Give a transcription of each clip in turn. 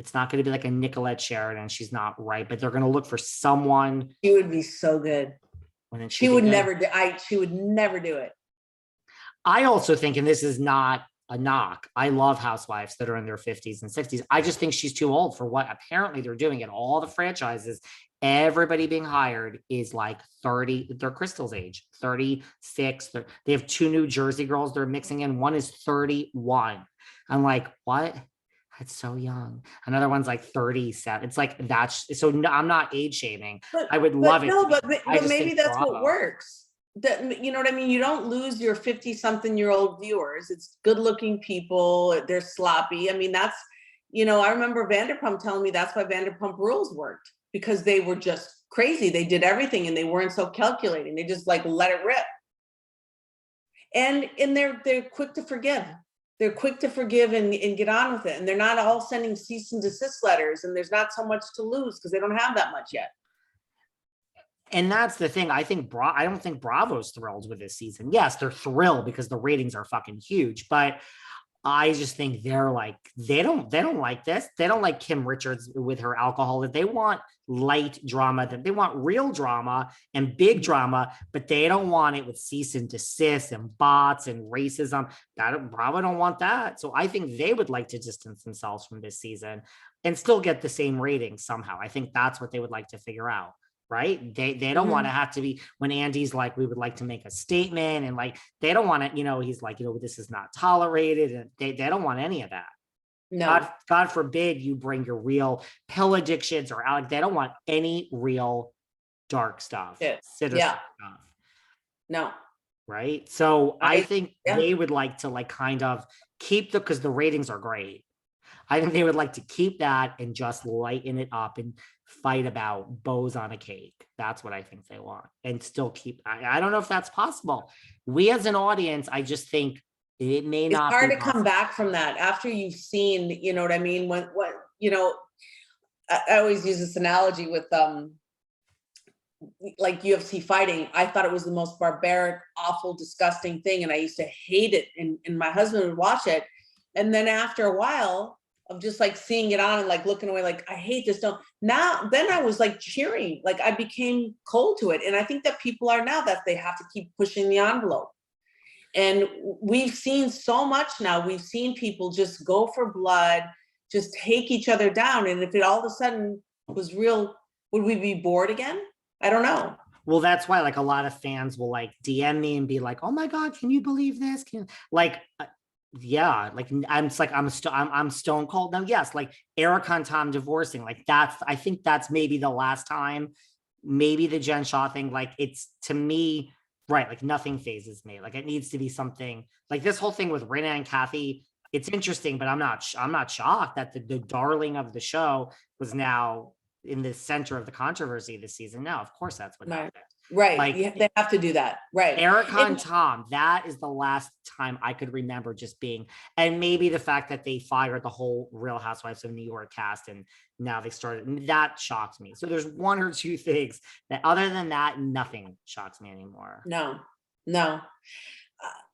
It's not going to be like a Nicolette Sheridan. She's not right, but they're going to look for someone. She would be so good. She would never do it. I also think, and this is not a knock, I love housewives that are in their 50s and 60s. I just think she's too old for what apparently they're doing at all the franchises. Everybody being hired is like 30, they're Crystal's age, 36. They have 2 New Jersey girls they're mixing in. One is 31. I'm like, what? That's so young. Another one's like 37. It's like, that's so I'm not age shaming. I would love it. No, but maybe that's what works. That, you know what I mean? You don't lose your 50-something-year-old viewers. It's good-looking people. They're sloppy. I mean, that's, you know, I remember Vanderpump telling me that's why Vanderpump Rules worked, because they were just crazy. They did everything and they weren't so calculating. They just like let it rip. And they're quick to forgive. They're quick to forgive and get on with it. And they're not all sending cease and desist letters, and there's not so much to lose because they don't have that much yet. And that's the thing. I don't think Bravo's thrilled with this season. Yes, they're thrilled because the ratings are fucking huge, but I just think they're like, they don't like this. They don't like Kim Richards with her alcohol. They want light drama, that they want real drama and big drama, but they don't want it with cease and desist and bots and racism. Bravo don't want that. So I think they would like to distance themselves from this season and still get the same ratings somehow. I think that's what they would like to figure out. Right? They don't want to have to be, when Andy's like, we would like to make a statement, and like, they don't want to, you know, he's like, you know, this is not tolerated, and they don't want any of that. No. God forbid you bring your real pill addictions or out. They don't want any real dark stuff. Stuff. No. Right? So I think they would like to like kind of keep because the ratings are great. I think they would like to keep that and just lighten it up and fight about bows on a cake. That's what I think they want, and still keep. I don't know if that's possible. We as an audience, I just think it may not. It's hard to come back from that after you've seen. You know what I mean? When you know, I always use this analogy with like UFC fighting. I thought it was the most barbaric, awful, disgusting thing, and I used to hate it. And my husband would watch it, and then after a while of just like seeing it on and like looking away, like, I hate this. Then I was like cheering, like I became cold to it. And I think that people are now, that they have to keep pushing the envelope. And we've seen so much now. We've seen people just go for blood, just take each other down. And if it all of a sudden was real, would we be bored again? I don't know. Well, that's why like a lot of fans will like DM me and be like, oh my God, can you believe this? Yeah, like I'm stone cold now. Yes, like Erika and Tom divorcing, like I think that's maybe the last time, maybe the Jen Shah thing, like it's, to me, right, like nothing phases me. Like it needs to be something like this whole thing with Rinna and Kathy. It's interesting, but I'm not shocked that the darling of the show was now in the center of the controversy this season. No, of course that's what happened. Right. Like, they have to do that. Right. Erika and Tom, that is the last time I could remember just being, and maybe the fact that they fired the whole Real Housewives of New York cast and now they started, that shocked me. So there's one or two things that, other than that, nothing shocks me anymore. No.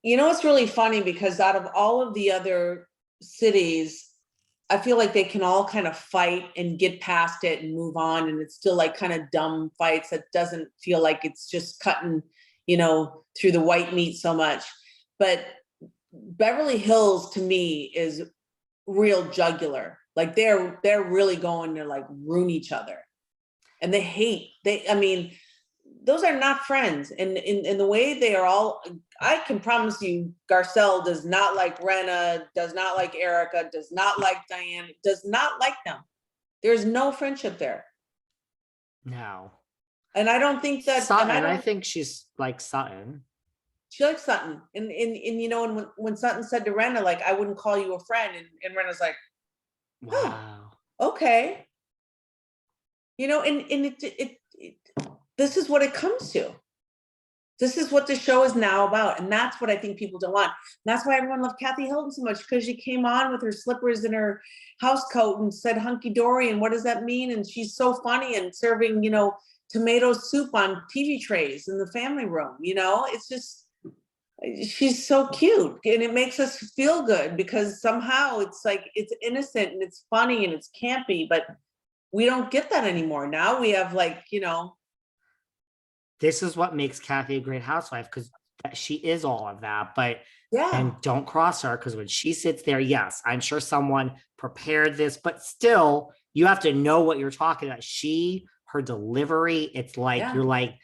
You know, it's really funny because out of all of the other cities, I feel like they can all kind of fight and get past it and move on. And it's still like kind of dumb fights that doesn't feel like it's just cutting, you know, through the white meat so much. But Beverly Hills to me is real jugular. Like they're really going to like ruin each other. And I mean, those are not friends. And in the way they are all, I can promise you, Garcelle does not like Rinna, does not like Erika, does not like Diane, does not like them. There's no friendship there. No. And I don't think that Sutton, I think she's like Sutton. She likes Sutton. And you know, and when Sutton said to Rinna, like, I wouldn't call you a friend, and Renna's like, wow, okay. You know, and it this is what it comes to. This is what the show is now about. And that's what I think people don't want. And that's why everyone loved Kathy Hilton so much, because she came on with her slippers and her house coat and said hunky dory. And what does that mean? And she's so funny and serving, you know, tomato soup on TV trays in the family room. You know, it's just, she's so cute, and it makes us feel good because somehow it's like it's innocent and it's funny and it's campy, but we don't get that anymore. Now we have like, This is what makes Kathy a great housewife, because she is all of that. But yeah, and don't cross her, because when she sits there, yes, I'm sure someone prepared this, but still, you have to know what you're talking about. Her delivery, it's like yeah, you're like,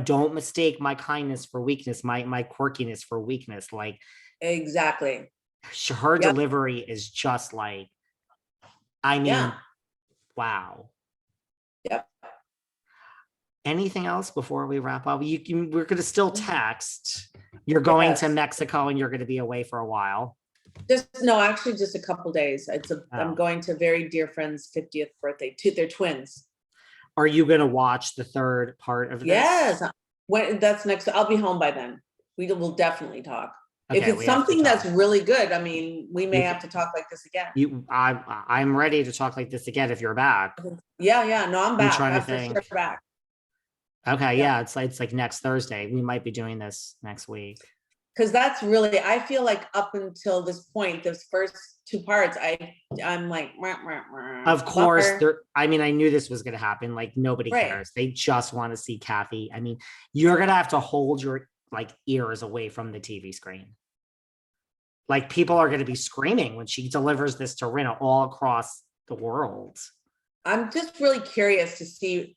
don't mistake my kindness for weakness, my quirkiness for weakness. Like exactly. her Yep. delivery is just like, I mean, Yeah. wow. Yep. Anything else before we wrap up? We're going to still text. You're going to Yes. Mexico and you're going to be away for a while. Actually just a couple days. I'm going to very dear friend's 50th birthday. They're twins. Are you going to watch the third part of this? Yes. When that's next, I'll be home by then. We will definitely talk. Okay, if it's something that's really good, I mean, we may have to talk like this again. I'm ready to talk like this again if you're back. Yeah. No, I'm back. trying to I'm for think. sure back. Okay, yeah, it's like next Thursday. We might be doing this next week. Because that's really, I feel like up until this point, those first two parts, I'm like, of course, I knew this was going to happen. Like nobody cares. They just want to see Kathy. I mean, you're going to have to hold your ears away from the TV screen. Like people are going to be screaming when she delivers this to Rinna all across the world. I'm just really curious to see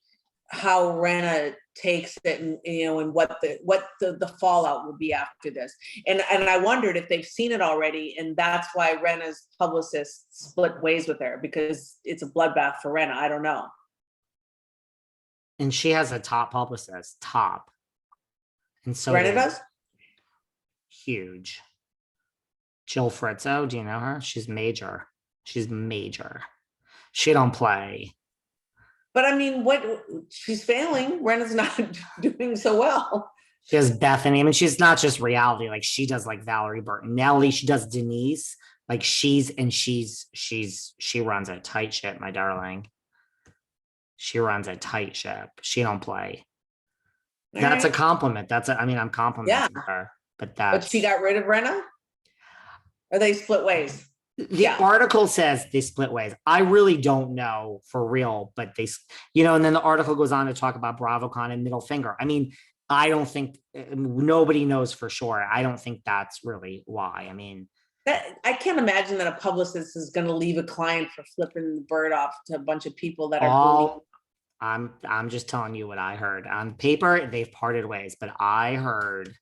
how Rinna takes it, and what the fallout will be after this. And I wondered if they've seen it already, and that's why Rinna's publicist split ways with her, because it's a bloodbath for Rinna. I don't know. And she has a top publicist, and so Rinna does. Huge. Jill Frizzo, do you know her? She's major. She don't play. But I mean, she's failing. Rinna's not doing so well. She has Bethany. I mean, she's not just reality. Like she does like Valerie Bertinelli. She does Denise. Like she runs a tight ship, my darling. She runs a tight ship. She don't play. That's a compliment. I'm complimenting her. But she got rid of Rinna? Or they split ways? The article says they split ways. I really don't know for real, but they, and then the article goes on to talk about BravoCon and Middle Finger. I mean, I don't think nobody knows for sure. I don't think that's really why. I mean, I can't imagine that a publicist is going to leave a client for flipping the bird off to a bunch of people that are. I'm just telling you what I heard. On paper, they've parted ways, but I heard.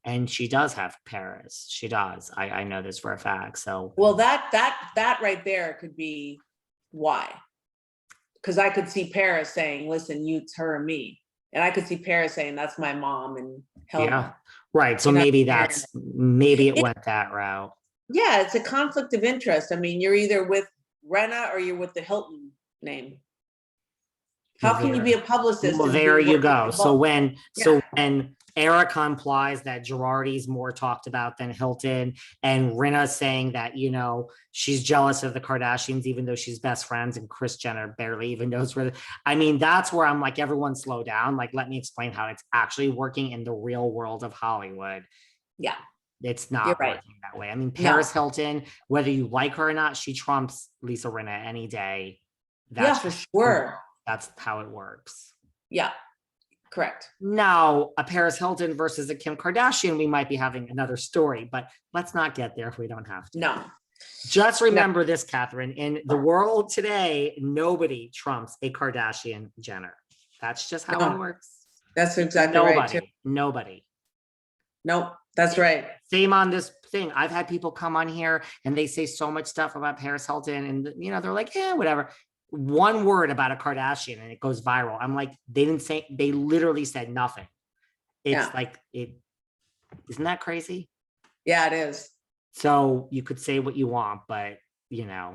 And she does have Paris. She does. I know this for a fact. So well, that right there could be why. Because I could see Paris saying, "Listen, it's her and me," and I could see Paris saying, "That's my mom," and Helena. Yeah, right. So maybe it went that route. Yeah, it's a conflict of interest. I mean, you're either with Rinna or you're with the Hilton name. How can you be a publicist? Well, there you go. So when Erika implies that Girardi's more talked about than Hilton, and Rinna saying that, she's jealous of the Kardashians, even though she's best friends, and Kris Jenner barely even knows where. That's where I'm like, everyone slow down. Like, let me explain how it's actually working in the real world of Hollywood. Yeah. It's not working that way. I mean, Paris Hilton, whether you like her or not, she trumps Lisa Rinna any day. That's for sure. That's how it works. Yeah. Correct. Now, a Paris Hilton versus a Kim Kardashian, we might be having another story, but let's not get there if we don't have to. No. Just remember this, Kathryn. In the world today, nobody trumps a Kardashian Jenner. That's just how it works. That's exactly right. Too. Nobody. Nope. That's right. Same on this thing. I've had people come on here and they say so much stuff about Paris Hilton, and they're like, whatever. One word about a Kardashian and it goes viral. I'm like, they literally said nothing. It's isn't that crazy? Yeah, it is. So you could say what you want, but